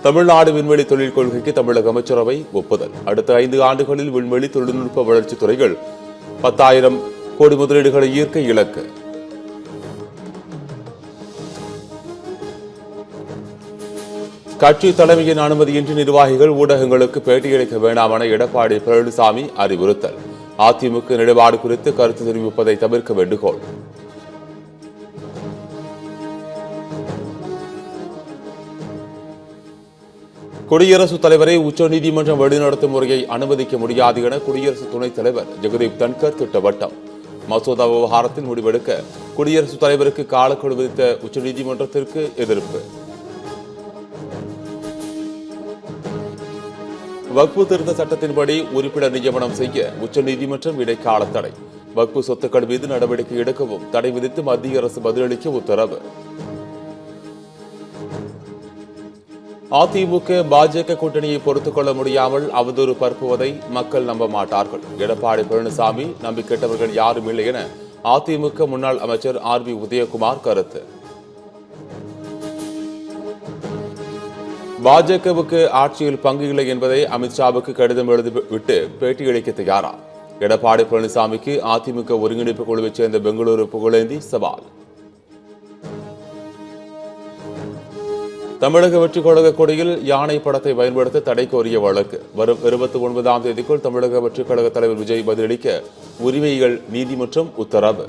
தமிழ்நாடு விண்வெளி தொழில் கொள்கைக்கு தமிழக அமைச்சரவை ஒப்புதல். அடுத்த 5 ஆண்டுகளில் விண்வெளி தொழில்நுட்ப வளர்ச்சித் துறைகள் 10,000 கோடி முதலீடுகளை ஈர்க்க இலக்கு. கட்சி தலைமையின் அனுமதியின்றி நிர்வாகிகள் ஊடகங்களுக்கு பேட்டியளிக்க வேண்டாம் என எடப்பாடி பழனிசாமி அறிவுறுத்தல். அதிமுக நிலைப்பாடு குறித்து கருத்து தெரிவிப்பதை தவிர்க்க வேண்டுகோள். குடியரசுத் தலைவரை உச்சநீதிமன்றம் வழிநடத்தும் முறையை அனுமதிக்க முடியாது என குடியரசு துணைத் தலைவர் ஜெகதீப் தன்கர் திட்டவட்டம். மசோதா விவகாரத்தில் முடிவெடுக்க குடியரசுத் தலைவருக்கு காலக்கெடு விதித்த உச்சநீதிமன்றத்திற்கு எதிர்ப்பு. வக்பு திருத்த சட்டத்தின்படி உறுப்பினர் நியமனம் செய்ய உச்சநீதிமன்றம் இடைக்கால தடை. வக்பு சொத்துக்கள் மீது நடவடிக்கை எடுக்கவும் தடை விதித்து மத்திய அரசு பதிலளிக்க உத்தரவு. அதிமுக பாஜக கூட்டணியை பொறுத்துக் கொள்ள முடியாமல் அவதூறு பரப்புவதை மக்கள் நம்ப மாட்டார்கள். எடப்பாடி பழனிசாமி நம்பிக்கையற்றவர்கள் யாரும் இல்லை என அதிமுக முன்னாள் அமைச்சர் RB உதயகுமார் கருத்து. பாஜகவுக்கு ஆட்சியில் பங்கு இல்லை என்பதை அமித்ஷாவுக்கு கடிதம் எழுதிவிட்டு பேட்டியளிக்க தயாரா? எடப்பாடி பழனிசாமிக்கு அதிமுக ஒருங்கிணைப்பு குழுவைச் சேர்ந்த பெங்களூரு புகழேந்தி சவால். தமிழக வெற்றிக் கழக கொடியில் யானை படத்தை பயன்படுத்த தடை கோரிய வழக்கு. வரும் 29ஆம் தேதிக்குள் தமிழக வெற்றிக் கழக தலைவர் விஜய் பதிலளிக்க உரிமைகள் நீதிமன்றம் உத்தரவு.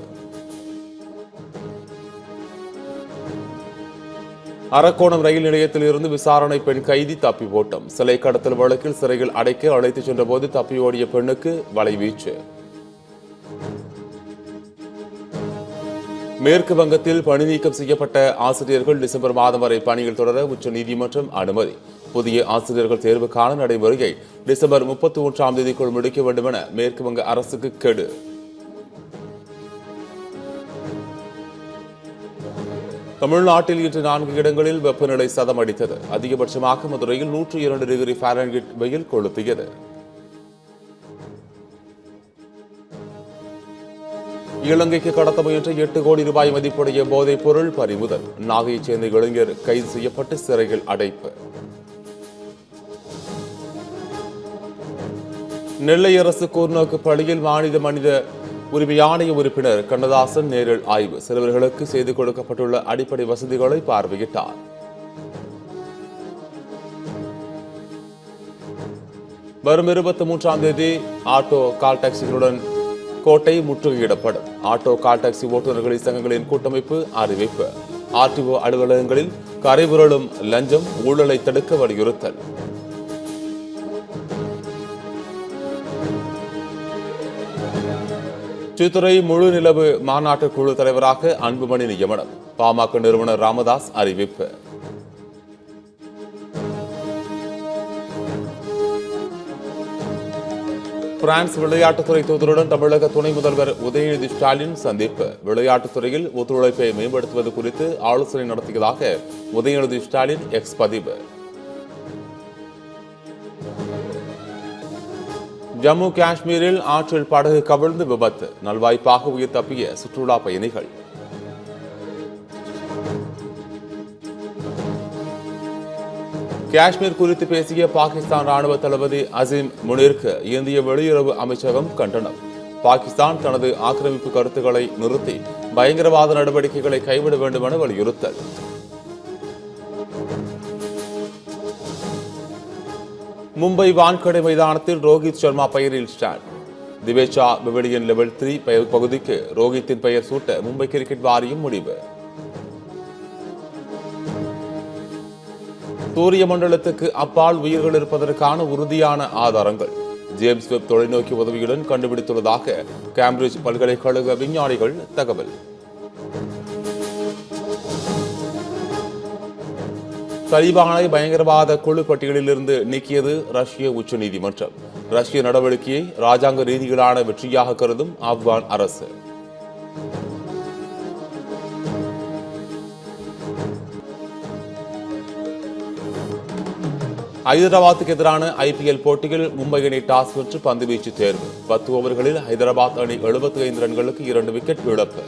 அரக்கோணம் ரயில் நிலையத்தில் இருந்து விசாரணை பெண் கைதி தப்பி ஓட்டம். சிலை கடத்தல் வழக்கில் சிறையில் அடைக்க அழைத்துச் சென்றபோது தப்பி ஓடிய பெண்ணுக்கு வலைவீச்சு. மேற்கு வங்கத்தில் பணி நீக்கம் செய்யப்பட்ட ஆசிரியர்கள் டிசம்பர் மாதம் வரை பணியில் தொடர உச்சநீதிமன்றம் அனுமதி. புதிய ஆசிரியர்கள் தேர்வுக்கான நடைமுறையை டிசம்பர் 31ஆம் தேதிக்குள் முடிக்க வேண்டும் என மேற்கு வங்க அரசுக்கு கெடு. தமிழ்நாட்டில் இன்று 4 இடங்களில் வெப்பநிலை சதமடித்தது. அதிகபட்சமாக மதுரையில் 102 டிகிரி ஃபாரன்ஹீட் வெயில் கொளுத்தியது. இலங்கைக்கு கடத்த முயன்ற 8 கோடி ரூபாய் மதிப்புடைய போதைப் பொருள் பறிமுதல். நாகையைச் சேர்ந்த இளைஞர் கைது செய்யப்பட்டு சிறையில் அடைப்பு. நெல்லை அரசு கூர்நோக்கு பள்ளியில் மனித உரிமை ஆணைய உறுப்பினர் கண்ணதாசன் நேரில் ஆய்வு. சிறுவர்களுக்கு செய்து கொடுக்கப்பட்டுள்ள அடிப்படை வசதிகளை பார்வையிட்டார். வரும் 23ஆம் தேதி ஆட்டோ கால் டாக்ஸிகளுடன் கோட்டை முற்றுகையிடப்படும். ஆட்டோ கால் டாக்ஸி ஓட்டுநர்களின் சங்கங்களின் கூட்டமைப்பு அறிவிப்பு. RTO அலுவலகங்களில் கரைபுரளும் லஞ்சம் ஊழலை தடுக்க வலியுறுத்தல். சித்துறை முழு நிலவு மாநாட்டு குழு தலைவராக அன்புமணி நியமனம். பாமக நிறுவனர் ராமதாஸ் அறிவிப்பு. பிரான்ஸ் விளையாட்டுத்துறை தூதருடன் தமிழக துணை முதல்வர் உதயநிதி ஸ்டாலின் சந்திப்பு. விளையாட்டுத்துறையில் ஒத்துழைப்பை மேம்படுத்துவது குறித்து ஆலோசனை நடத்தியதாக உதயநிதி ஸ்டாலின் எக்ஸ் பதிவு. ஜம்மு காஷ்மீரில் ஆற்றில் படகு கவிழ்ந்து விபத்து. நல்வாய்ப்பாக உயிர் தப்பிய சுற்றுலா பயணிகள். காஷ்மீர் குறித்து பேசிய பாகிஸ்தான் ராணுவ தளபதி அசீம் முனிருக்கு இந்திய வெளியுறவு அமைச்சகம் கண்டனம். பாகிஸ்தான் தனது ஆக்கிரமிப்பு கருத்துக்களை நிறுத்தி பயங்கரவாத நடவடிக்கைகளை கைவிட வேண்டும் என வலியுறுத்தல். மும்பை வான்கடை மைதானத்தில் ரோஹித் சர்மா பெயரில் ஸ்டாண்ட். திவேஷா பெவிலியன் லெவல் 3 பகுதிக்கு ரோஹித்தின் பெயர் சூட்ட மும்பை கிரிக்கெட் வாரியம் முடிவு. சூரிய மண்டலத்துக்கு அப்பால் உயிர்கள் இருப்பதற்கான உறுதியான ஆதாரங்கள் ஜேம்ஸ் வெப் தொலைநோக்கி உதவியுடன் கண்டுபிடித்துள்ளதாக கேம்பிரிட்ஜ் பல்கலைக்கழக விஞ்ஞானிகள் தகவல். தலிபானை பயங்கரவாத குழு பட்டியலில் இருந்து நீக்கியது ரஷ்ய உச்சநீதிமன்றம். ரஷ்ய நடவடிக்கையை ராஜாங்க ரீதியிலான வெற்றியாக கருதும் ஆப்கான் அரசு. ஹைதராபாத்துக்கு எதிரான IPL போட்டியில் மும்பை அணி டாஸ் வென்று பந்துவீச்சு தேர்வு. 10 ஓவர்களில் ஹைதராபாத் அணி 75 ரன்களுக்கு 2 விக்கெட் இழப்பு.